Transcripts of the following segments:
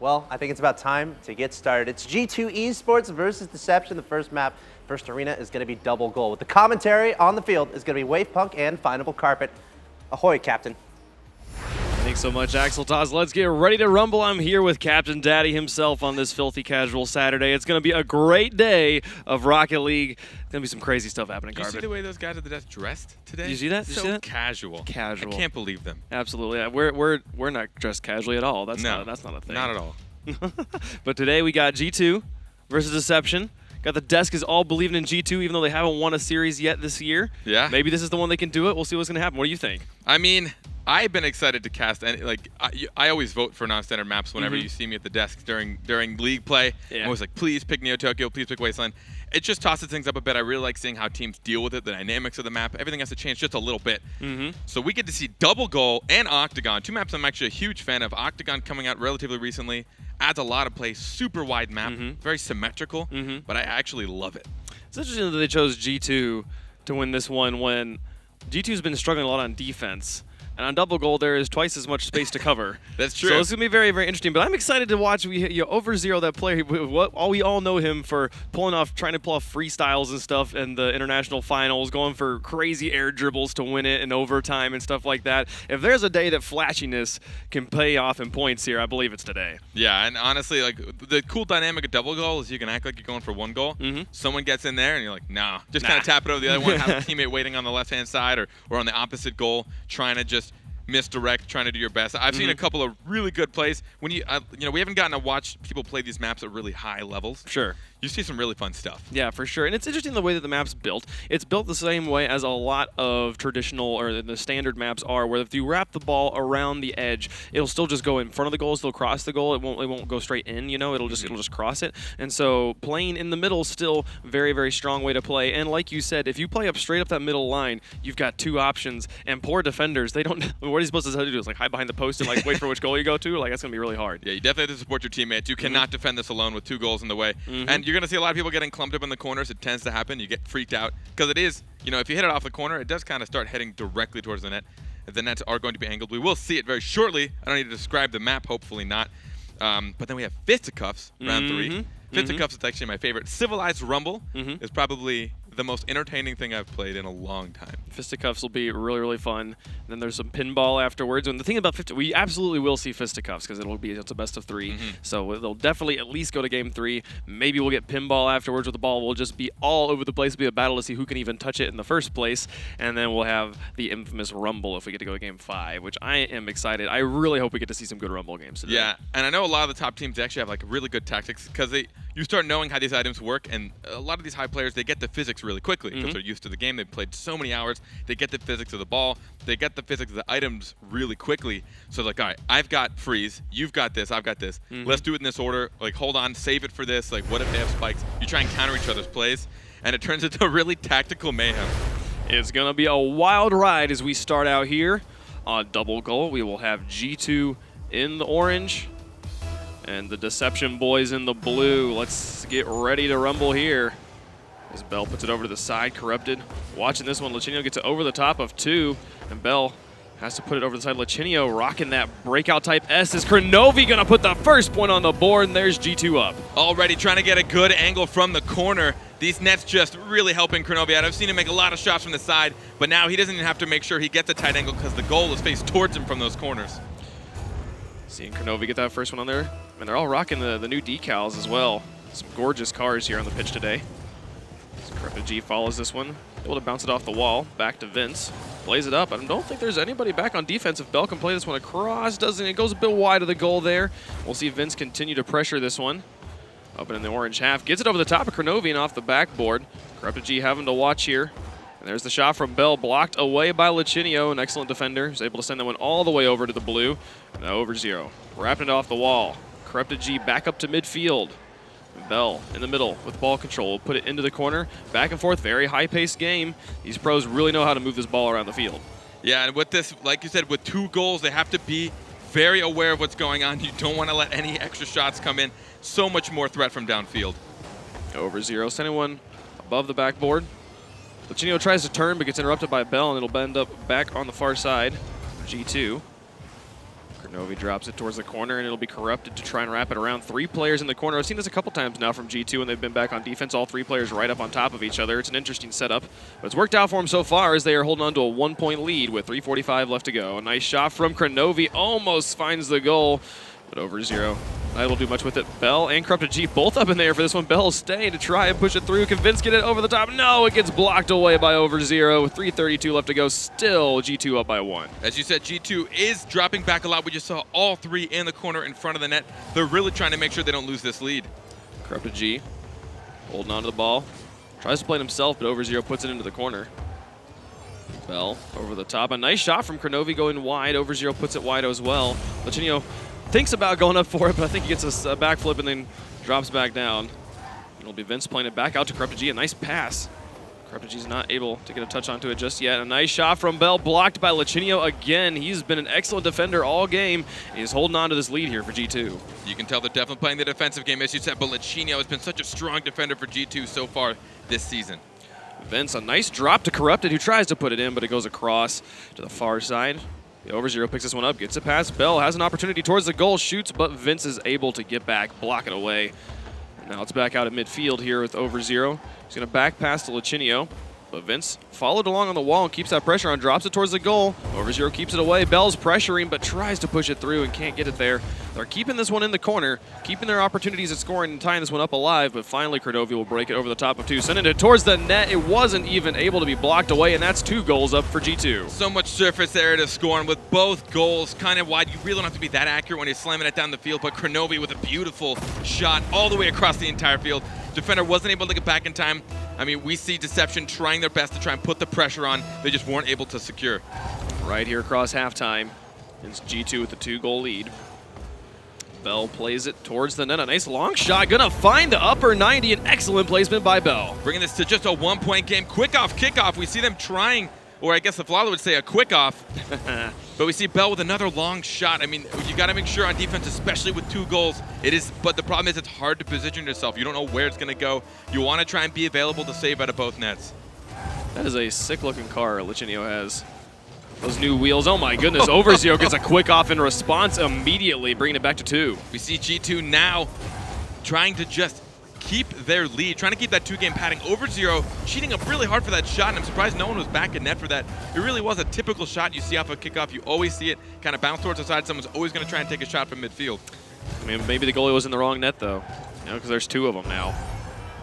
Well, I think it's about time to get started. It's G2 Esports versus Deception. The first map, first arena is going to be double goal. With the commentary on the field is going to be Wave Punk and Findable Carpet. Ahoy, Captain. Thanks so much, Axel Toz. Let's get ready to rumble. I'm here with Captain Daddy himself on this filthy casual Saturday. It's going to be a great day of Rocket League. Going to be some crazy stuff happening, Carpet. You see the way those guys at the desk dressed today? You see that? So casual. Casual. I can't believe them. Absolutely. Yeah, we're not dressed casually at all. That's not a thing. Not at all. But today we got G2 versus Deception. Got the desk is all believing in G2, even though they haven't won a series yet this year. Yeah. Maybe this is the one they can do it. We'll see what's going to happen. What do you think? I mean, I've been excited to cast any, I always vote for non-standard maps whenever you see me at the desk during league play. Yeah. I'm always like, please pick Neo Tokyo, please pick Wasteland. It just tosses things up a bit. I really like seeing how teams deal with it, the dynamics of the map. Everything has to change just a little bit. So we get to see Double Goal and Octagon, two maps I'm actually a huge fan of. Octagon coming out relatively recently, adds a lot of play, super wide map, very symmetrical, but I actually love it. It's interesting that they chose G2 to win this one when G2's been struggling a lot on defense. And on Double Goal, there is twice as much space to cover. That's true. So it's going to be very, very interesting. But I'm excited to watch Overzero, that player. We all know him for trying to pull off freestyles and stuff in the international finals, going for crazy air dribbles to win it in overtime and stuff like that. If there's a day that flashiness can pay off in points here, I believe it's today. Yeah, and honestly, like the cool dynamic of Double Goal is you can act like you're going for one goal. Someone gets in there, and you're like, nah. Just kind of tap it over the other one, have a teammate waiting on the left-hand side or on the opposite goal, trying to just misdirect, trying to do your best. I've seen a couple of really good plays. When we haven't gotten to watch people play these maps at really high levels. Sure. You see some really fun stuff. Yeah, for sure. And it's interesting the way that the map's built. It's built the same way as a lot of traditional or the standard maps are, where if you wrap the ball around the edge, it'll still just go in front of the goal, still cross the goal. It won't go straight in, it'll just cross it. And so playing in the middle is still very, very strong way to play. And like you said, if you play up straight up that middle line, you've got two options. And poor defenders, they don't what are you supposed to do? Is like hide behind the post and like wait for which goal you go to? Like that's gonna be really hard. Yeah, you definitely have to support your teammates. You cannot defend this alone with two goals in the way. And you're gonna see a lot of people getting clumped up in the corners. It tends to happen. You get freaked out because it is, if you hit it off the corner, it does kind of start heading directly towards the net. If the nets are going to be angled, we will see it very shortly. I don't need to describe the map, hopefully not. But then we have Fisticuffs, round 3. Fisticuffs is actually my favorite. Civilized Rumble is probably the most entertaining thing I've played in a long time. Fisticuffs will be really, really fun. And then there's some pinball afterwards. And the thing about we absolutely will see Fisticuffs because it's a best of 3. So they'll definitely at least go to game 3. Maybe we'll get pinball afterwards where the ball will just be all over the place. It'll be a battle to see who can even touch it in the first place. And then we'll have the infamous Rumble if we get to go to game 5, which I am excited. I really hope we get to see some good Rumble games today. Yeah, and I know a lot of the top teams actually have like really good tactics because you start knowing how these items work, and a lot of these high players, they get the physics really quickly because they're used to the game. They've played so many hours. They get the physics of the ball. They get the physics of the items really quickly. So like, all right, I've got freeze. You've got this. I've got this. Let's do it in this order. Like, hold on, save it for this. Like, what if they have spikes? You try and counter each other's plays, and it turns into a really tactical mayhem. It's going to be a wild ride as we start out here on Double Goal. We will have G2 in the orange and the Deception boys in the blue. Let's get ready to rumble here. As Bell puts it over to the side, Corrupted. Watching this one, Lachinio gets it over the top of 2, and Bell has to put it over the side. Lachinio rocking that breakout type S. Is Kronovi gonna put the first point on the board, and there's G2 up. Already trying to get a good angle from the corner. These nets just really helping Kronovi out. I've seen him make a lot of shots from the side, but now he doesn't even have to make sure he gets a tight angle because the goal is faced towards him from those corners. Seeing Kronovi get that first one on there. And they're all rocking the new decals as well. Some gorgeous cars here on the pitch today. Corrupted G follows this one. Able to bounce it off the wall. Back to Vince. Plays it up. I don't think there's anybody back on defense. If Bell can play this one across, doesn't it? Goes a bit wide of the goal there. We'll see Vince continue to pressure this one. Up in the orange half. Gets it over the top of Kronovi and off the backboard. Corrupted G having to watch here. And there's the shot from Bell, blocked away by Lachinio, an excellent defender. He's able to send that one all the way over to the blue. Now Overzero, wrapping it off the wall. Corrupted G back up to midfield. Bell in the middle with ball control. Will put it into the corner. Back and forth, very high-paced game. These pros really know how to move this ball around the field. Yeah, and with this, like you said, with 2 goals, they have to be very aware of what's going on. You don't want to let any extra shots come in. So much more threat from downfield. Overzero, sending one above the backboard. Lachinio tries to turn but gets interrupted by Bell, and it'll bend up back on the far side. G2. Kronovi drops it towards the corner, and it'll be Corrupted to try and wrap it around. 3 players in the corner. I've seen this a couple times now from G2 when they've been back on defense. All 3 players right up on top of each other. It's an interesting setup, but it's worked out for them so far as they are holding on to a 1-point lead with 3:45 left to go. A nice shot from Kronovi, almost finds the goal, but over0. Not able to do much with it. Bell and Corrupted G both up in there for this one. Bell staying to try and push it through. Can Vince get it over the top? No, it gets blocked away by over0. With 3:32 left to go, still G2 up by 1. As you said, G2 is dropping back a lot. We just saw all 3 in the corner in front of the net. They're really trying to make sure they don't lose this lead. Corrupted G holding on to the ball. Tries to play it himself, but over0 puts it into the corner. Bell over the top. A nice shot from Kronovi going wide. Over0 puts it wide as well. Lachinio thinks about going up for it, but I think he gets a backflip and then drops back down. It'll be Vince playing it back out to Corrupted G. A nice pass. Corrupted G's not able to get a touch onto it just yet. A nice shot from Bell, blocked by Lachinio again. He's been an excellent defender all game. He's holding on to this lead here for G2. You can tell they're definitely playing the defensive game, as you said, but Lachinio has been such a strong defender for G2 so far this season. Vince, a nice drop to Corrupted, who tries to put it in, but it goes across to the far side. The over0 picks this one up, gets it past Bell, has an opportunity towards the goal, shoots, but Vince is able to get back, block it away. And now it's back out at midfield here with over0. He's going to back pass to Lachinio, but Vince followed along on the wall and keeps that pressure on, drops it towards the goal. Over0 keeps it away. Bell's pressuring, but tries to push it through and can't get it there. They're keeping this one in the corner, keeping their opportunities at scoring and tying this one up alive, but finally Kronovi will break it over the top of 2, sending it towards the net. It wasn't even able to be blocked away, and that's 2 goals up for G2. So much surface area to score, and with both goals kind of wide, you really don't have to be that accurate when you're slamming it down the field, but Kronovi with a beautiful shot all the way across the entire field. Defender wasn't able to get back in time. I mean, we see Deception trying their best to try and put the pressure on. They just weren't able to secure. Right here across halftime, it's G2 with the 2-goal lead. Bell plays it towards the net. A nice long shot. Gonna find the upper 90. An excellent placement by Bell. Bringing this to just a 1-point game. Quick off, kickoff. We see them trying, or I guess the Flawler would say a quick off. But we see Bell with another long shot. I mean, you got to make sure on defense, especially with 2 goals. But the problem is it's hard to position yourself. You don't know where it's going to go. You want to try and be available to save out of both nets. That is a sick-looking car Lachinio has. Those new wheels, oh my goodness. over0 gets a quick off in response immediately, bringing it back to 2. We see G2 now trying to just keep their lead, trying to keep that 2-game padding. over0 cheating up really hard for that shot, and I'm surprised no one was back in net for that. It really was a typical shot you see off a kickoff. You always see it kind of bounce towards the side. Someone's always going to try and take a shot from midfield. I mean, maybe the goalie was in the wrong net, though, because there's 2 of them now.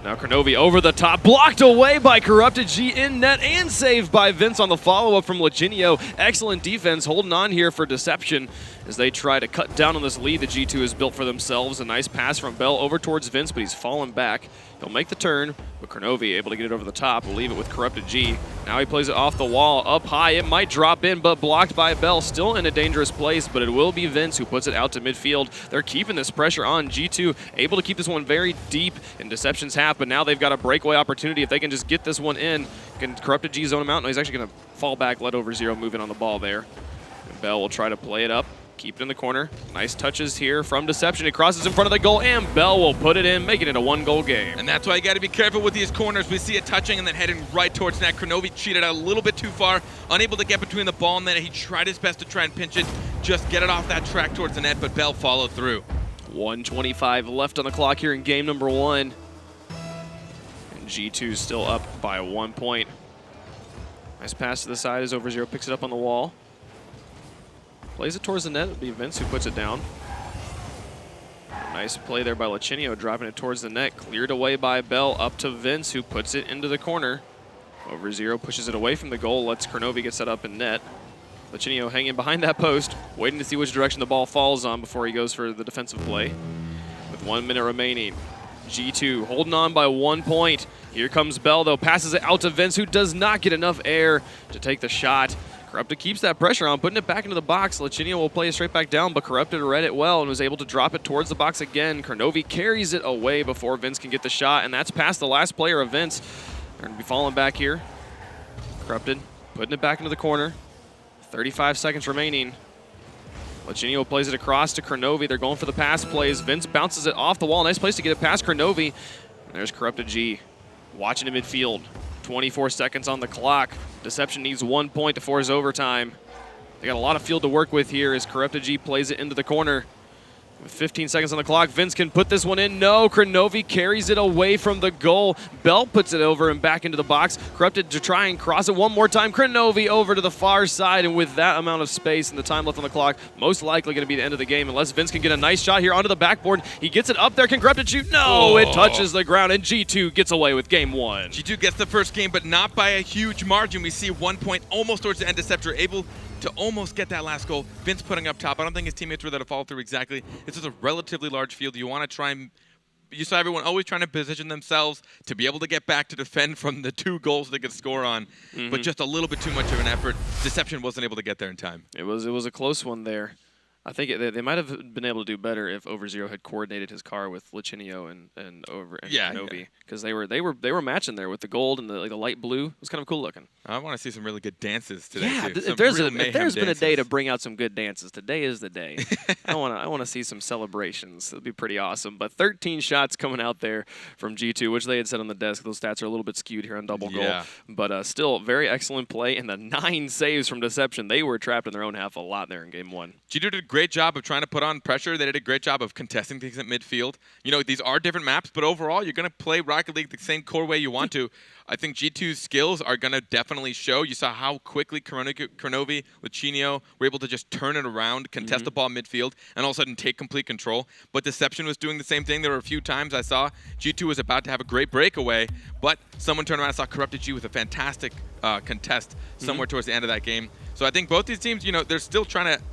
Now Kronovi over the top, blocked away by Corrupted G in net and saved by Vince on the follow-up from Lachinio. Excellent defense holding on here for Deception as they try to cut down on this lead that G2 has built for themselves. A nice pass from Bell over towards Vince, but he's fallen back. He'll make the turn, but Kronovi able to get it over the top. We'll leave it with Corrupted G. Now he plays it off the wall, up high. It might drop in, but blocked by Bell. Still in a dangerous place, but it will be Vince who puts it out to midfield. They're keeping this pressure on. G2 able to keep this one very deep in Deception's half, but now they've got a breakaway opportunity. If they can just get this one in, can Corrupted G zone him out? No, he's actually going to fall back, let over0 move in on the ball there. And Bell will try to play it up. Keep it in the corner. Nice touches here from Deception. It crosses in front of the goal, and Bell will put it in, making it a 1-goal game. And that's why you got to be careful with these corners. We see it touching and then heading right towards net. Kronovi cheated out a little bit too far, unable to get between the ball and net. He tried his best to try and pinch it, just get it off that track towards the net, but Bell followed through. 1:25 left on the clock here in game number 1. And G2 still up by 1 point. Nice pass to the side as over0 picks it up on the wall. Plays it towards the net. It'll be Vince who puts it down. Nice play there by Lachinio, dropping it towards the net. Cleared away by Bell, up to Vince, who puts it into the corner. over0 pushes it away from the goal, lets Kronovi get set up in net. Lachinio hanging behind that post, waiting to see which direction the ball falls on before he goes for the defensive play. With 1 minute remaining, G2 holding on by 1 point. Here comes Bell, though, passes it out to Vince, who does not get enough air to take the shot. Corrupted keeps that pressure on, putting it back into the box. Lachinio will play it straight back down, but Corrupted read it well and was able to drop it towards the box again. Kronovi carries it away before Vince can get the shot, and that's past the last player of Vince. They're going to be falling back here. Corrupted putting it back into the corner. 35 seconds remaining. Lachinio plays it across to Kronovi. They're going for the pass plays. Vince bounces it off the wall. Nice place to get it past Kronovi. And there's Corrupted G watching in midfield. 24 seconds on the clock. Deception needs 1 point to force overtime. They got a lot of field to work with here as Corrupted G plays it into the corner. With 15 seconds on the clock, Vince can put this one in. No, Kronovi carries it away from the goal. Bell puts it over and back into the box. Corrupted to try and cross it one more time. Kronovi over to the far side, and with that amount of space and the time left on the clock, most likely going to be the end of the game unless Vince can get a nice shot here onto the backboard. He gets it up there. Can Corrupted shoot? No, It touches the ground, and G2 gets away with game 1. G2 gets the first game, but not by a huge margin. We see 1 point almost towards the end. Deceptor able to almost get that last goal. Vince putting up top. I don't think his teammates were there to follow through exactly. This is a relatively large field. You want to try and... You saw everyone always trying to position themselves to be able to get back to defend from the 2 goals they could score on, but just a little bit too much of an effort. Deception wasn't able to get there in time. It was a close one there. I think they might have been able to do better if Overzero had coordinated his car with Lichinio and Kronovi, because they were matching there with the gold and the light blue. It was kind of cool looking. I want to see some really good dances today. Yeah, too. if there's been a day to bring out some good dances, today is the day. I want to see some celebrations. It'll be pretty awesome. But 13 shots coming out there from G2, which they had said on the desk. Those stats are a little bit skewed here on double goal, but still very excellent play. And the 9 saves from Deception. They were trapped in their own half a lot there in game 1. G2 did a great job of trying to put on pressure. They did a great job of contesting things at midfield. You know, these are different maps, but overall, you're going to play Rocket League the same core way you want to. I think G2's skills are going to definitely show. You saw how quickly Kronovi, Lichinio were able to just turn it around, contest the ball midfield, and all of a sudden take complete control. But Deception was doing the same thing. There were a few times I saw G2 was about to have a great breakaway, but someone turned around and saw Corrupted G with a fantastic contest somewhere towards the end of that game. So I think both these teams, you know, they're still trying to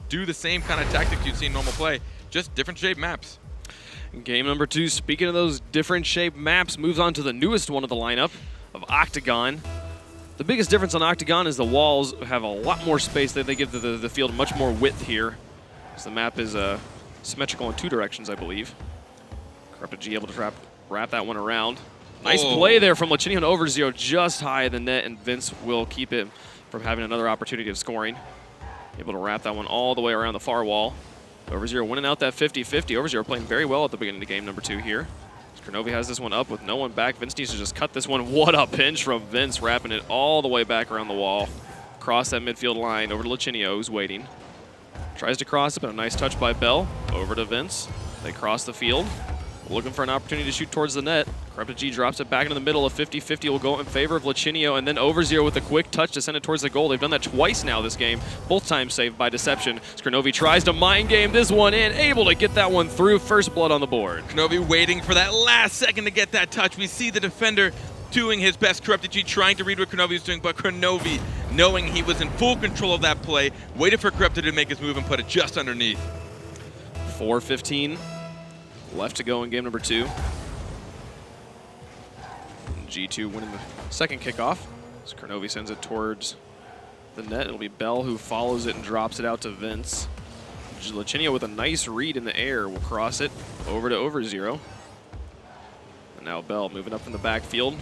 do the same kind of tactics you'd see in normal play, just different shaped maps. Game number 2, speaking of those different shaped maps, moves on to the newest one of the lineup of Octagon. The biggest difference on Octagon is the walls have a lot more space. They give the field much more width here, because the map is symmetrical in 2 directions, I believe. Corrupted G able to wrap that one around. Nice play there from Lichinio and Overzero, just high of the net, and Vince will keep it from having another opportunity of scoring. Able to wrap that one all the way around the far wall. Overzero winning out that 50-50. Overzero playing very well at the beginning of game number 2 here. Kronovi has this one up with no one back. Vince needs to just cut this one. What a pinch from Vince, wrapping it all the way back around the wall. Across that midfield line over to Lichinio, who's waiting. Tries to cross it, but a nice touch by Bell. Over to Vince. They cross the field. Looking for an opportunity to shoot towards the net. Corrupted G drops it back into the middle. A 50-50 will go in favor of Lichinio, and then Overzero with a quick touch to send it towards the goal. They've done that twice now this game, both times saved by Deception. Kronovi tries to mind game this one in, able to get that one through. First blood on the board. Kronovi waiting for that last second to get that touch. We see the defender doing his best. Corrupted G trying to read what Kronovi was doing, but Kronovi, knowing he was in full control of that play, waited for Corrupted to make his move and put it just underneath. 4:15 left to go in game number 2. G2 winning the second kickoff. So Kronovi sends it towards the net. It'll be Bell who follows it and drops it out to Vince. Lichinio with a nice read in the air will cross it over to Overzero. And now Bell moving up from the backfield.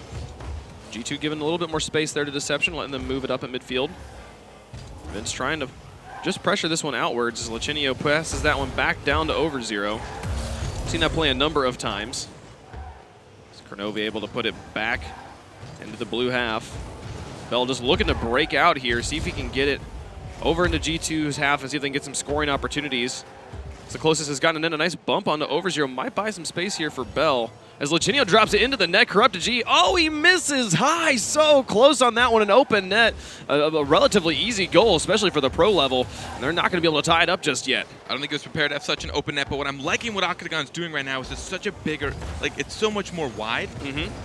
G2 giving a little bit more space there to Deception, letting them move it up at midfield. Vince trying to just pressure this one outwards as Lichinio passes that one back down to Overzero. Seen that play a number of times. Kronovi able to put it back into the blue half. Bell just looking to break out here, see if he can get it over into G2's half and see if they can get some scoring opportunities. It's the closest has gotten in. A nice bump onto Overzero. Might buy some space here for Bell. As Lichinio drops it into the net, Corrupted G. Oh, he misses high. So close on that one, an open net. A relatively easy goal, especially for the pro level. And they're not going to be able to tie it up just yet. I don't think it was prepared to have such an open net, but what I'm liking what Octagon's doing right now is it's such a bigger, it's so much more wide.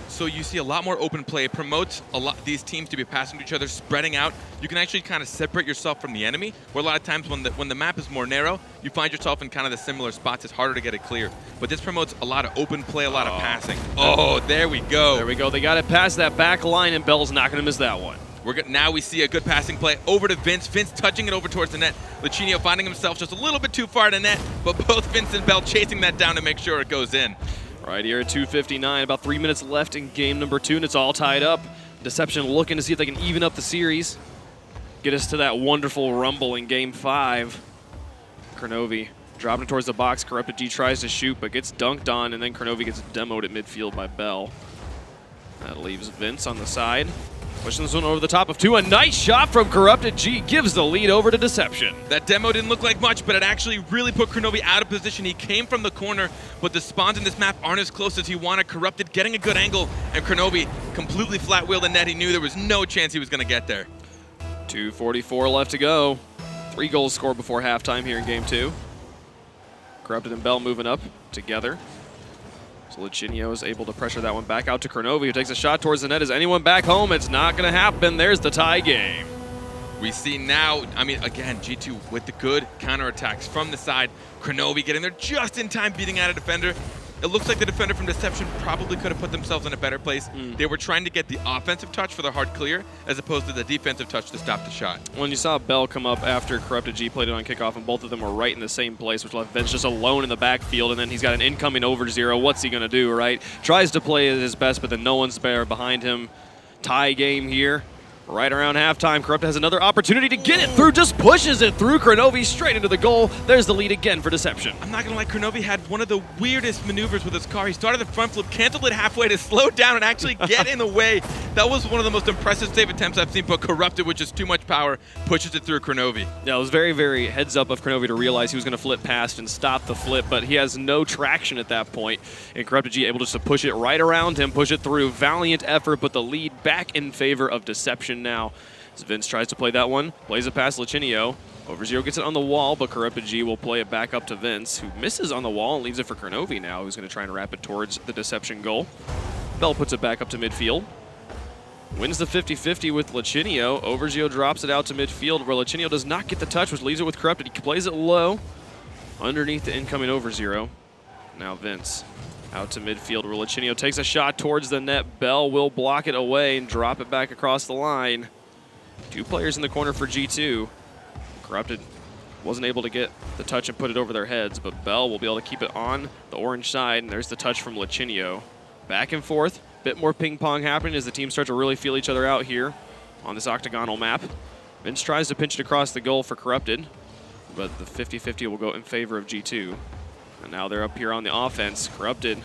So you see a lot more open play. It promotes a lot these teams to be passing to each other, spreading out. You can actually kind of separate yourself from the enemy, where a lot of times when the map is more narrow, you find yourself in kind of the similar spots. It's harder to get it clear. But this promotes a lot of open play, a lot of passing. Oh, there we go. There we go. They got it past that back line, and Bell's not going to miss that one. Now we see a good passing play over to Vince. Vince touching it over towards the net. Lichinio finding himself just a little bit too far to net, but both Vince and Bell chasing that down to make sure it goes in. Right here at 2:59, about 3 minutes left in game number 2, and it's all tied up. Deception looking to see if they can even up the series. Get us to that wonderful rumble in game 5. Kronovi dropping towards the box. Corrupted G tries to shoot, but gets dunked on, and then Kronovi gets demoed at midfield by Bell. That leaves Vince on the side. Pushing this one over the top of 2. A nice shot from Corrupted G gives the lead over to Deception. That demo didn't look like much, but it actually really put Kronovi out of position. He came from the corner, but the spawns in this map aren't as close as he wanted. Corrupted getting a good angle, and Kronovi completely flat-wheeled the net. He knew there was no chance he was going to get there. 2:44 left to go. 3 goals scored before halftime here in Game 2. Corrupted and Bell moving up together. So Lichinio is able to pressure that one back out to Kronovi, who takes a shot towards the net. Is anyone back home? It's not going to happen. There's the tie game. We see now, I mean, again, G2 with the good counterattacks from the side. Kronovi getting there just in time, beating out a defender. It looks like the defender from Deception probably could have put themselves in a better place. They were trying to get the offensive touch for the hard clear as opposed to the defensive touch to stop the shot. When you saw Bell come up after Corrupted G played it on kickoff, and both of them were right in the same place, which left Vince just alone in the backfield, and then he's got an incoming over 0. What's he going to do, right? Tries to play at his best, but then no one's there behind him. Tie game here. Right around halftime, Corrupt has another opportunity to get it through, just pushes it through Kronovi straight into the goal. There's the lead again for Deception. I'm not going to lie, Kronovi had one of the weirdest maneuvers with his car. He started the front flip, canceled it halfway to slow down and actually get in the way. That was one of the most impressive save attempts I've seen, but Corrupted with just too much power pushes it through Kronovi. Yeah, it was very, very heads up of Kronovi to realize he was going to flip past and stop the flip, but he has no traction at that point. And Corrupted G able just to push it right around him, push it through. Valiant effort, but the lead back in favor of Deception now. As Vince tries to play that one, plays it past Lichinio. Over 0 gets it on the wall, but Corrupted G will play it back up to Vince, who misses on the wall and leaves it for Kronovi now, who's going to try and wrap it towards the Deception goal. Bell puts it back up to midfield. Wins the 50-50 with Lichinio. Overgio drops it out to midfield, where Lichinio does not get the touch, which leaves it with Corrupted. He plays it low underneath the incoming Overgio. Now Vince out to midfield, where Lichinio takes a shot towards the net. Bell will block it away and drop it back across the line. 2 players in the corner for G2. Corrupted wasn't able to get the touch and put it over their heads, but Bell will be able to keep it on the orange side, and there's the touch from Lichinio. Back and forth, bit more ping pong happening as the teams start to really feel each other out here on this octagonal map. Vince tries to pinch it across the goal for Corrupted, but the 50-50 will go in favor of G2. And now they're up here on the offense. Corrupted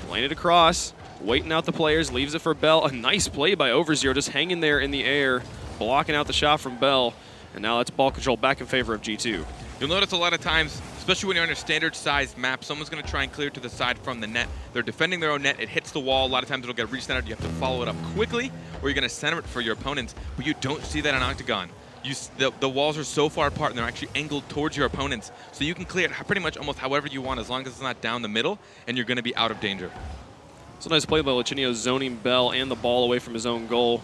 playing it across, waiting out the players, leaves it for Bell. A nice play by Overzero, just hanging there in the air, blocking out the shot from Bell. And now that's ball control back in favor of G2. You'll notice a lot of times, especially when you're on a standard-sized map, someone's going to try and clear to the side from the net. They're defending their own net. It hits the wall. A lot of times it'll get recentered. You have to follow it up quickly, or you're going to center it for your opponents. But you don't see that on Octagon. The walls are so far apart, and they're actually angled towards your opponents. So you can clear it pretty much almost however you want, as long as it's not down the middle, and you're going to be out of danger. It's a nice play by Lichinio, zoning Bell and the ball away from his own goal.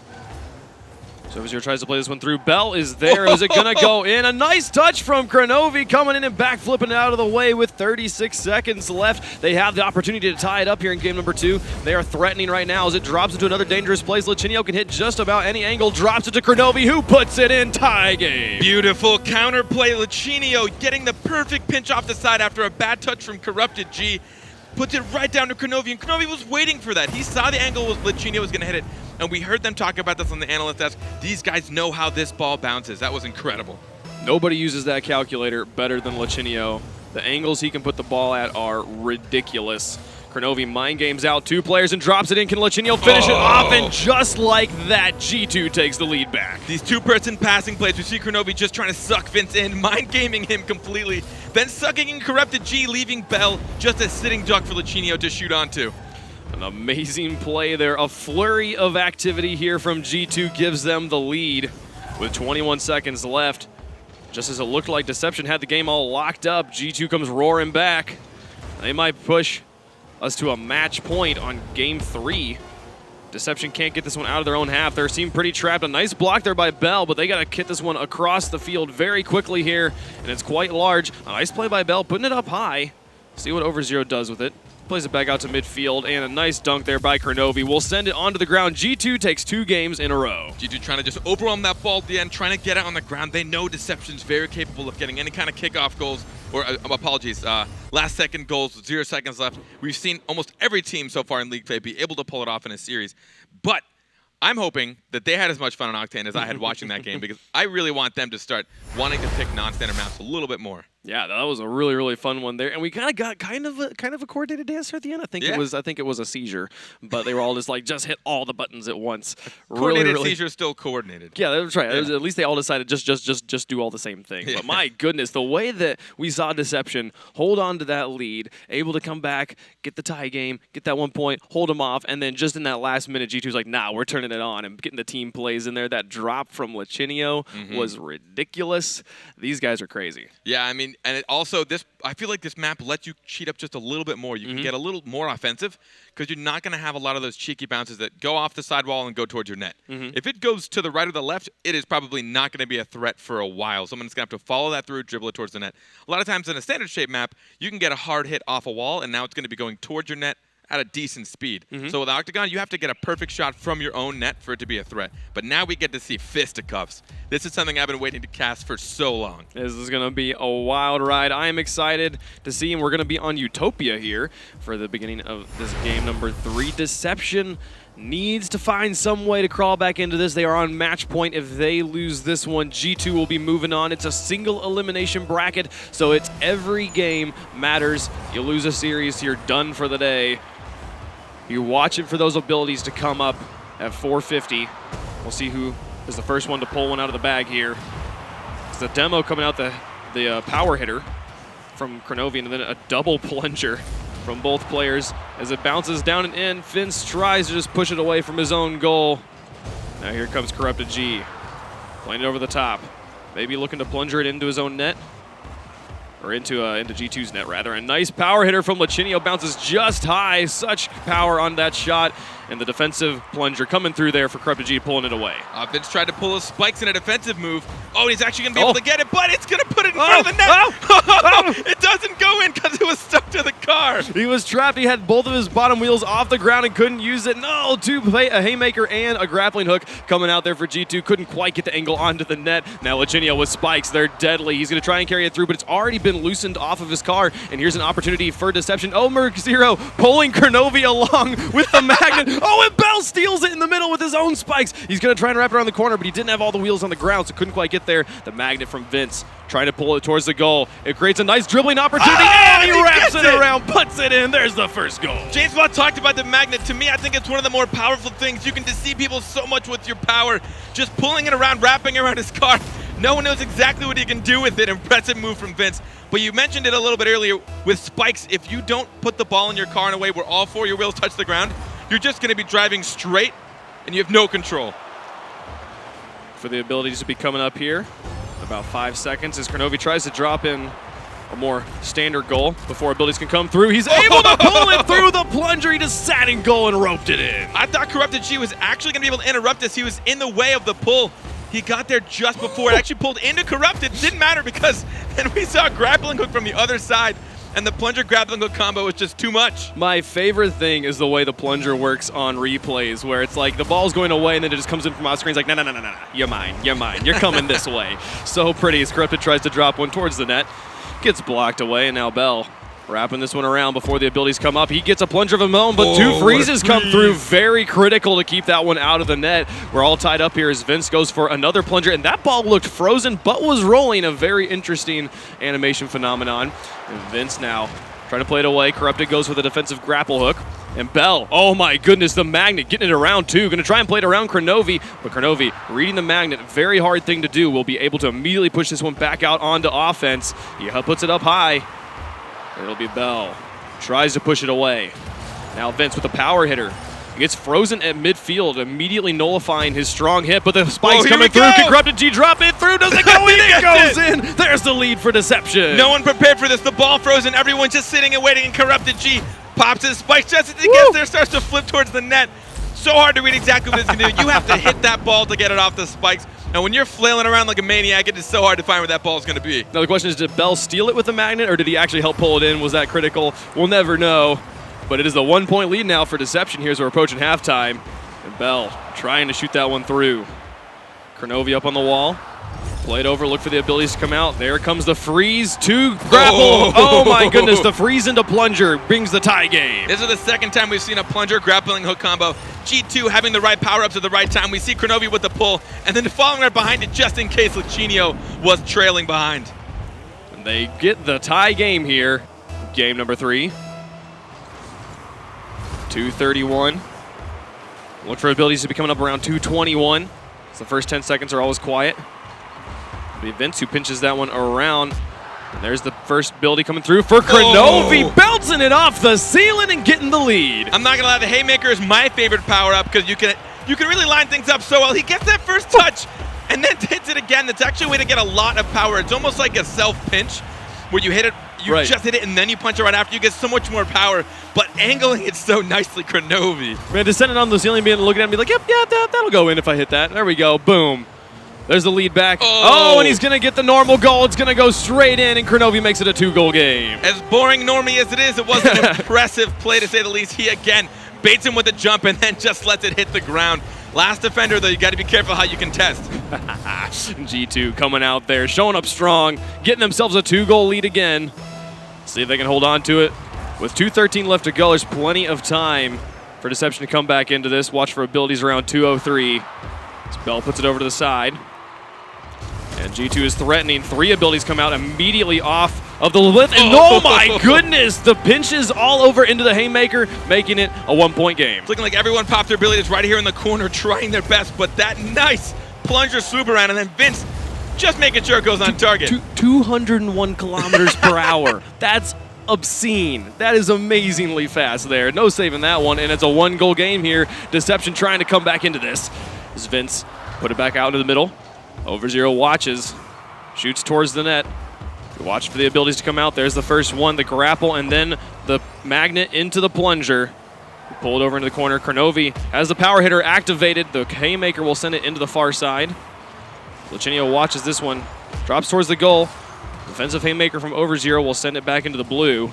So Overzero tries to play this one through. Bell is there. Is it going to go in? A nice touch from Kronovi, coming in and back flipping it out of the way with 36 seconds left. They have the opportunity to tie it up here in game number 2. They are threatening right now as it drops into another dangerous place. Lichinio can hit just about any angle. Drops it to Kronovi, who puts it in. Tie game. Beautiful counterplay. Lichinio getting the perfect pinch off the side after a bad touch from Corrupted G. Puts it right down to Kronovi, and Kronovi was waiting for that. He saw the angle Lichinio was going to hit it, and we heard them talk about this on the analyst desk. These guys know how this ball bounces. That was incredible. Nobody uses that calculator better than Lichinio. The angles he can put the ball at are ridiculous. Kronovi mind games out 2 players and drops it in. Can Lichinio finish it off? And just like that, G2 takes the lead back. These 2-person passing plays, we see Kronovi just trying to suck Vince in, mind gaming him completely, then sucking in Corrupted G, leaving Bell just a sitting duck for Lichinio to shoot onto. An amazing play there. A flurry of activity here from G2 gives them the lead with 21 seconds left. Just as it looked like Deception had the game all locked up, G2 comes roaring back. They might push us to a match point on game 3. Deception can't get this one out of their own half. They seem pretty trapped. A nice block there by Bell, but they got to get this one across the field very quickly here, and it's quite large. A nice play by Bell, putting it up high. See what Overzero does with it. Plays it back out to midfield, and a nice dunk there by Kronovi. We'll send it onto the ground. G2 takes 2 games in a row. G2 trying to just overwhelm that ball at the end, trying to get it on the ground. They know Deception's very capable of getting any kind of kickoff goals, or last-second goals with 0 seconds left. We've seen almost every team so far in League Play be able to pull it off in a series. But I'm hoping that they had as much fun on Octane as I had watching that game, because I really want them to start wanting to pick non-standard maps a little bit more. Yeah, that was a really, really fun one there, and we kind of got kind of a coordinated dance at the end. I think it was a seizure, but they were all just hit all the buttons at once. Coordinated seizure, still coordinated. Yeah, that's right. Yeah. At least they all decided just do all the same thing. Yeah. But my goodness, the way that we saw Deception hold on to that lead, able to come back, get the tie game, get that 1 point, hold them off, and then just in that last minute, G2's like, nah, we're turning it on and getting the team plays in there. That drop from Lachinio was ridiculous. These guys are crazy. Yeah, I mean, and I feel like this map lets you cheat up just a little bit more. You can get a little more offensive because you're not going to have a lot of those cheeky bounces that go off the sidewall and go towards your net. If it goes to the right or the left, it is probably not going to be a threat for a while. Someone's going to have to follow that through, dribble it towards the net. A lot of times in a standard shape map, you can get a hard hit off a wall, and now it's going to be going towards your net at a decent speed. So with Octagon, you have to get a perfect shot from your own net for it to be a threat. But now we get to see fisticuffs. This is something I've been waiting to cast for so long. This is going to be a wild ride. I am excited to see, and we're going to be on Utopia here for the beginning of this game number 3. Deception needs to find some way to crawl back into this. They are on match point. If they lose this one, G2 will be moving on. It's a single elimination bracket, so it's every game matters. You lose a series, you're done for the day. You're watching for those abilities to come up at 450. We'll see who is the first one to pull one out of the bag here. It's the demo coming out, the power hitter from Kronovi, and then a double plunger from both players as it bounces down and in. Vince tries to just push it away from his own goal. Now here comes Corrupted G, playing it over the top. Maybe looking to plunger it into his own net, or into G2's net rather. A nice power hitter from Lachinio, bounces just high. Such power on that shot. And the defensive plunger coming through there for Corrupted G, pulling it away. Vince tried to pull his spikes in a defensive move. Oh, he's actually going to be able to get it, but it's going to put it in front of the net. It doesn't go in because it was stuck to the car. He was trapped. He had both of his bottom wheels off the ground and couldn't use it. No, a haymaker and a grappling hook coming out there for G2. Couldn't quite get the angle onto the net. Now Lachinio with spikes. They're deadly. He's going to try and carry it through, but it's already been loosened off of his car. And here's an opportunity for Deception. Oh, Merc0 pulling Kronovi along with the magnet. Oh, and Bell steals it in the middle with his own spikes. He's going to try and wrap it around the corner, but he didn't have all the wheels on the ground, so couldn't quite get there. The magnet from Vince trying to pull it towards the goal. It creates a nice dribbling opportunity, and he wraps it around, puts it in. There's the first goal. James Watt talked about the magnet. To me, I think it's one of the more powerful things. You can deceive people so much with your power. Just pulling it around, wrapping around his car. No one knows exactly what he can do with it. Impressive move from Vince. But you mentioned it a little bit earlier with spikes. If you don't put the ball in your car in a way where all 4 of your wheels touch the ground, you're just going to be driving straight, and you have no control. For the abilities to be coming up here, about 5 seconds as Kronovi tries to drop in a more standard goal before abilities can come through. He's able to pull it through the plunger. He just sat in goal and roped it in. I thought Corrupted G was actually going to be able to interrupt this. He was in the way of the pull. He got there just before it actually pulled into Corrupted. Didn't matter because then we saw a grappling hook from the other side, and the plunger grappling hook combo was just too much. My favorite thing is the way the plunger works on replays, where it's like the ball's going away and then it just comes in from off screen. It's like, no, you're mine, you're coming this way. So pretty as Corrupted tries to drop one towards the net. Gets blocked away, and now Bell wrapping this one around before the abilities come up. He gets a plunger of his own, but 2 freezes come through. Very critical to keep that one out of the net. We're all tied up here as Vince goes for another plunger, and that ball looked frozen but was rolling. A very interesting animation phenomenon. And Vince now trying to play it away. Corrupted goes for the defensive grapple hook. And Bell, oh my goodness, the magnet getting it around too. Going to try and play it around Kronovi, but Kronovi reading the magnet, very hard thing to do. Will be able to immediately push this one back out onto offense. He puts it up high. It'll be Bell. Tries to push it away. Now Vince with the power hitter. He gets frozen at midfield, immediately nullifying his strong hit, but the spike's coming through. Can Corrupted G drop it through? Does it go in? It goes in. There's the lead for Deception. No one prepared for this. The ball frozen. Everyone's just sitting and waiting, and Corrupted G pops his spike just as he gets there, starts to flip towards the net. So hard to read exactly what it's going to do. You have to hit that ball to get it off the spikes. And when you're flailing around like a maniac, it is so hard to find where that ball is going to be. Now the question is, did Bell steal it with the magnet, or did he actually help pull it in? Was that critical? We'll never know. But it is the 1-point lead now for Deception here as we're approaching halftime. And Bell trying to shoot that one through. Kronovi up on the wall. Played over, look for the abilities to come out. There comes the freeze to grapple. Oh my goodness, the freeze into plunger brings the tie game. This is the second time we've seen a plunger grappling hook combo. G2 having the right power-ups at the right time. We see Kronovi with the pull, and then following right behind it just in case Lachinio was trailing behind. They get the tie game here. Game number 3. 231. Look for abilities to be coming up around 221. So the first 10 seconds are always quiet. It'll be Vince who pinches that one around. And there's the first ability coming through for Kronovi, bouncing it off the ceiling and getting the lead. I'm not gonna lie, the Haymaker is my favorite power-up because you can really line things up so well. He gets that first touch and then hits it again. That's actually a way to get a lot of power. It's almost like a self-pinch where you hit it, just hit it, and then you punch it right after. You get so much more power, but angling it so nicely, Kronovi. Man, descending on the ceiling, being looking at me like, yep, yeah, that'll go in if I hit that. There we go, boom. There's the lead back. Oh, and he's going to get the normal goal. It's going to go straight in, and Kronovi makes it a 2-goal game. As boring normie as it is, it was an impressive play, to say the least. He, again, baits him with a jump and then just lets it hit the ground. Last defender, though, you got to be careful how you contest. G2 coming out there, showing up strong, getting themselves a 2-goal lead again. See if they can hold on to it. With 2:13 left to go, there's plenty of time for Deception to come back into this. Watch for abilities around 2:03. As Bell puts it over to the side. And G2 is threatening. 3 abilities come out immediately off of the lift. And oh my goodness, the pinches all over into the Haymaker, making it a 1-point game. It's looking like everyone popped their abilities right here in the corner, trying their best, but that nice plunger swoop around, and then Vince just making sure it goes on target. 201 kilometers per hour. That's obscene. That is amazingly fast there. No saving that one, and it's a 1-goal game here. Deception trying to come back into this. As Vince put it back out into the middle. Overzero watches, shoots towards the net. Watch for the abilities to come out. There's the first one, the grapple, and then the magnet into the plunger. Pull it over into the corner. Kronovi has the power hitter activated. The Haymaker will send it into the far side. Lichinio watches this one, drops towards the goal. Defensive Haymaker from Overzero will send it back into the blue.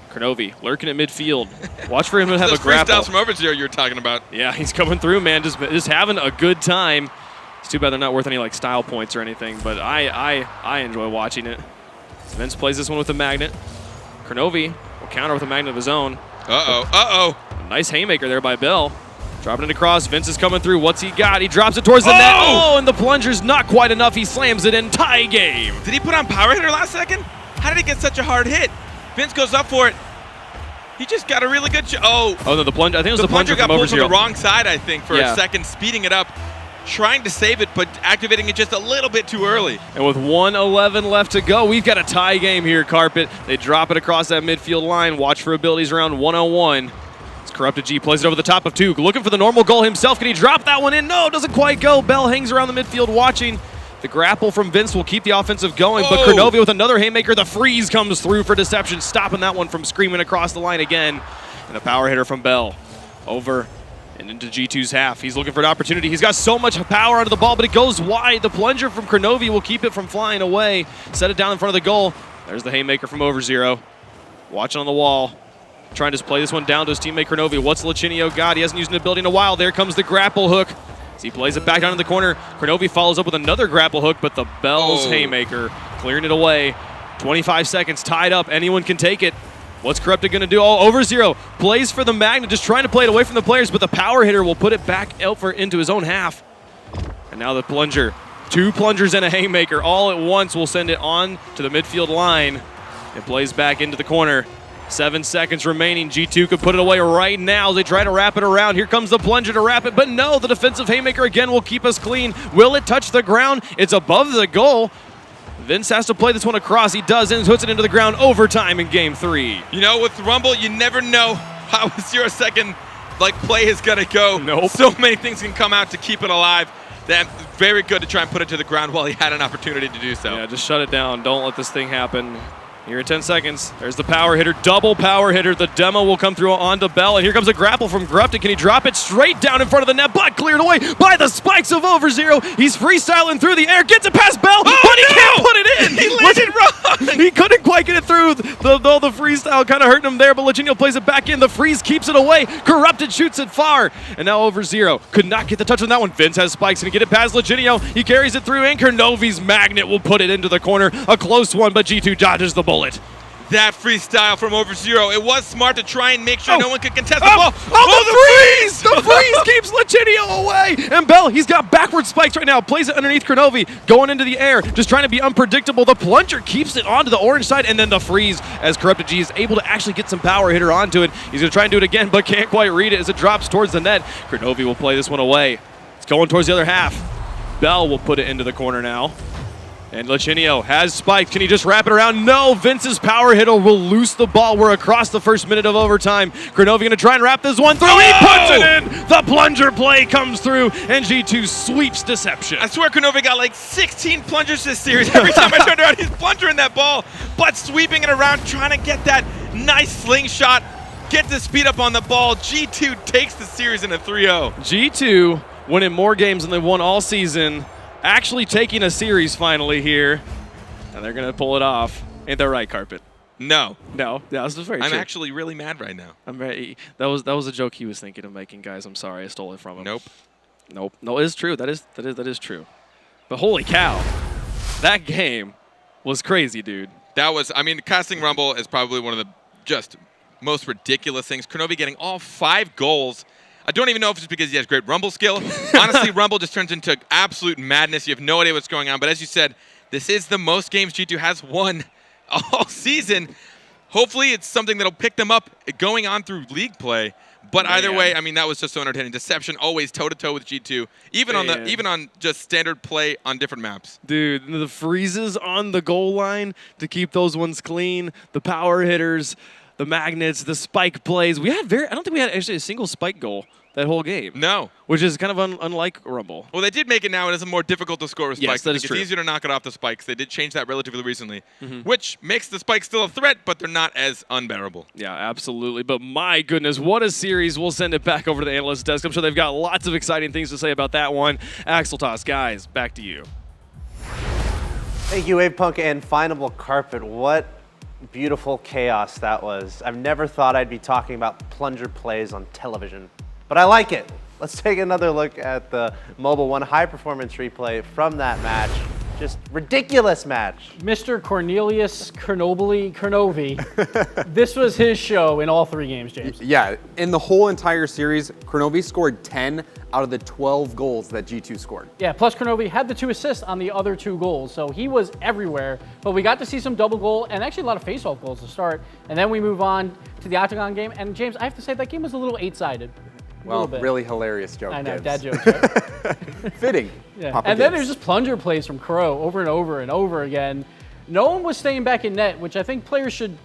Kronovi lurking at midfield. Watch for him to have a grapple. Those freestyles from Overzero you were talking about. Yeah, he's coming through, man. Just having a good time. It's too bad they're not worth any like style points or anything, but I enjoy watching it. Vince plays this one with a magnet. Kronovi will counter with a magnet of his own. Uh-oh. Nice Haymaker there by Bell. Dropping it across. Vince is coming through. What's he got? He drops it towards the net. Oh, and the plunger's not quite enough. He slams it in. Tie game. Did he put on power hitter last second? How did he get such a hard hit? Vince goes up for it. He just got a really good shot. Oh, no, the plunger. I think it was the plunger got from pulled Overzero. from the wrong side, I think, for a second, speeding it up, trying to save it, but activating it just a little bit too early. And with 1:11 left to go, we've got a tie game here, Carpet. They drop it across that midfield line. Watch for abilities around 101. Corrupted G plays it over the top of Toog, looking for the normal goal himself. Can he drop that one in? No, doesn't quite go. Bell hangs around the midfield watching. The grapple from Vince will keep the offensive going, but Kronovi with another Haymaker. The freeze comes through for Deception, stopping that one from screaming across the line again. And a power hitter from Bell over and into G2's half. He's looking for an opportunity. He's got so much power onto the ball, but it goes wide. The plunger from Kronovi will keep it from flying away. Set it down in front of the goal. There's the Haymaker from Overzero. Watching on the wall. Trying to play this one down to his teammate Kronovi. What's Lichinio got? He hasn't used an ability in a while. There comes the grapple hook. As he plays it back down in the corner, Kronovi follows up with another grapple hook, but the Bell's Haymaker clearing it away. 25 seconds tied up. Anyone can take it. What's Corrupted going to do? Oh, Overzero plays for the magnet, just trying to play it away from the players, but the power hitter will put it back out into his own half. And now the plunger. 2 plungers and a Haymaker all at once will send it on to the midfield line. It plays back into the corner. 7 seconds remaining. G2 could put it away right now. They try to wrap it around. Here comes the plunger to wrap it, but no, the defensive Haymaker again will keep us clean. Will it touch the ground? It's above the goal. Vince has to play this one across. He does, and puts it into the ground. Overtime in game 3. You know, with Rumble, you never know how a 0-second play is going to go. Nope. So many things can come out to keep it alive. That's very good to try and put it to the ground while he had an opportunity to do so. Yeah, just shut it down. Don't let this thing happen. Here in 10 seconds, there's the power hitter, double power hitter. The demo will come through onto Bell, and here comes a grapple from Corrupted. Can he drop it straight down in front of the net, but cleared away by the spikes of Overzero. He's freestyling through the air, gets it past Bell, but he can't put it in. He landed wrong. He couldn't quite get it through. The freestyle kind of hurting him there, but Lichinio plays it back in. The freeze keeps it away. Corrupted shoots it far, and now Overzero could not get the touch on that one. Vince has spikes, and he get it past Lichinio. He carries it through, and Kronovi's magnet will put it into the corner. A close one, but G2 dodges the bullet. that freestyle from Over Zero. It was smart to try and make sure no one could contest the ball. Oh, the freeze! The freeze keeps Latinio away. And Bell, he's got backward spikes right now. Plays it underneath Kronovi, going into the air, just trying to be unpredictable. The plunger keeps it onto the orange side, and then the freeze as Corrupted G is able to actually get some power hitter onto it. He's going to try and do it again, but can't quite read it as it drops towards the net. Kronovi will play this one away. It's going towards the other half. Bell will put it into the corner now. And Latinio has spiked. Can he just wrap it around? No, Vince's power hitter will loose the ball. We're across the first minute of overtime. Kronovi going to try and wrap this one through. He puts it in. The plunger play comes through, and G2 sweeps Deception. I swear Kronovi got like 16 plungers this series. Every time I turned around, he's plungering that ball, but sweeping it around, trying to get that nice slingshot, get the speed up on the ball. G2 takes the series in a 3-0. G2 winning more games than they won all season. Actually taking a series finally here, and they're gonna pull it off. Ain't that right, Carpet? No. No, yeah, this is very I'm true. actually really mad right now. I'm very. That was a joke he was thinking of making, guys. I'm sorry, I stole it from him. Nope. No, it is true. That is true. But holy cow, that game was crazy, dude. That was. I mean, casting Rumble is probably one of the just most ridiculous things. Kronovi getting all 5 goals. I don't even know if it's because he has great Rumble skill. Honestly, Rumble just turns into absolute madness. You have no idea what's going on. But as you said, this is the most games G2 has won all season. Hopefully, it's something that'll pick them up going on through league play. But either way, I mean, that was just so entertaining. Deception always toe-to-toe with G2, even on just standard play on different maps. Dude, the freezes on the goal line to keep those ones clean, the power hitters, the magnets, the spike plays. I don't think we had actually a single spike goal that whole game. No. Which is kind of unlike Rumble. Well, they did make it now. It is more difficult to score with spikes. Yes, that is true. It's easier to knock it off the spikes. They did change that relatively recently, which makes the spikes still a threat, but they're not as unbearable. Yeah, absolutely. But my goodness, what a series. We'll send it back over to the analyst desk. I'm sure they've got lots of exciting things to say about that one. Axel Toss, guys, back to you. Thank you, Wavepunk and Finable Carpet. What beautiful chaos that was. I've never thought I'd be talking about plunger plays on television, but I like it. Let's take another look at the Mobile One high-performance replay from that match. Just ridiculous match. Mr. Cornelius Kronovi. This was his show in all 3 games, James. Yeah, in the whole entire series, Kronovi scored 10 out of the 12 goals that G2 scored. Yeah, plus Kronovi had the 2 assists on the other 2 goals, so he was everywhere. But we got to see some double goal and actually a lot of face-off goals to start. And then we move on to the Octagon game. And James, I have to say that game was a little 8-sided. Well, really hilarious joke. I know, Gibbs. dad jokes, right? Fitting. Yeah. Papa And then Gibbs. there's just plunger plays from Crow over and over and over again. No one was staying back in net, which I think players should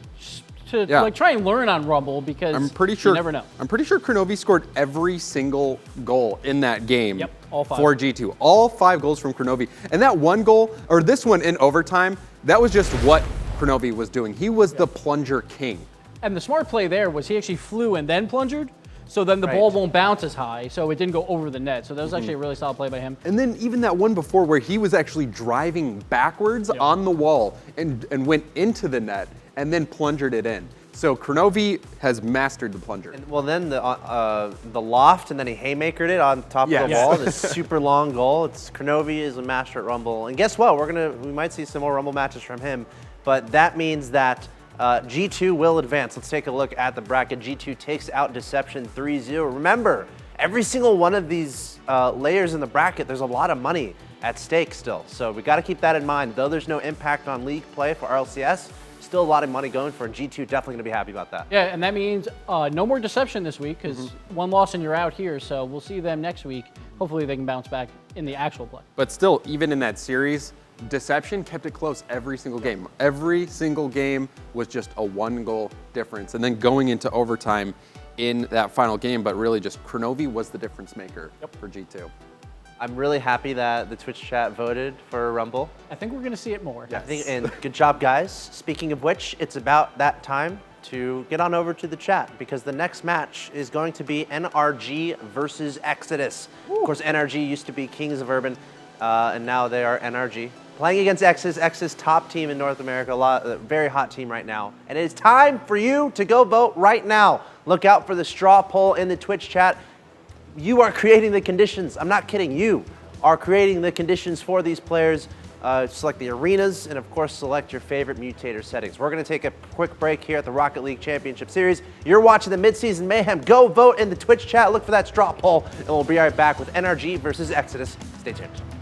like try and learn on Rumble because I'm pretty sure, you never know. I'm pretty sure Kronovi scored every single goal in that game. Yep, all 5. For G2. All 5 goals from Kronovi. And that one goal, or this one in overtime, that was just what Kronovi was doing. He was the plunger king. And the smart play there was he actually flew and then plungered. So then the ball won't bounce as high, so it didn't go over the net. So that was actually a really solid play by him. And then even that one before where he was actually driving backwards on the wall and went into the net and then plungered it in. So Kronovi has mastered the plunger. And, well, then the loft, and then he haymakered it on top of the wall. This super long goal. Kronovi is a master at Rumble. And guess what? We might see some more Rumble matches from him. But that means that G2 will advance. Let's take a look at the bracket. G2 takes out Deception 3-0. Remember, every single one of these layers in the bracket, there's a lot of money at stake still. So we got to keep that in mind. Though there's no impact on league play for RLCS, still a lot of money going for, and G2 definitely going to be happy about that. Yeah, and that means no more Deception this week because one loss and you're out here. So we'll see them next week. Hopefully they can bounce back in the actual play. But still, even in that series, Deception kept it close every single game. Every single game was just a 1-goal difference. And then going into overtime in that final game, but really just Kronovi was the difference maker for G2. I'm really happy that the Twitch chat voted for Rumble. I think we're going to see it more. Yes. And good job, guys. Speaking of which, it's about that time to get on over to the chat because the next match is going to be NRG versus Exodus. Of course, NRG used to be Kings of Urban, and now they are NRG. Playing against Exodus, top team in North America, a very hot team right now. And it is time for you to go vote right now. Look out for the straw poll in the Twitch chat. You are creating the conditions. I'm not kidding. You are creating the conditions for these players. select the arenas, and of course select your favorite mutator settings. We're going to take a quick break here at the Rocket League Championship Series. You're watching the Midseason Mayhem. Go vote in the Twitch chat. Look for that straw poll, and we'll be right back with NRG versus Exodus. Stay tuned.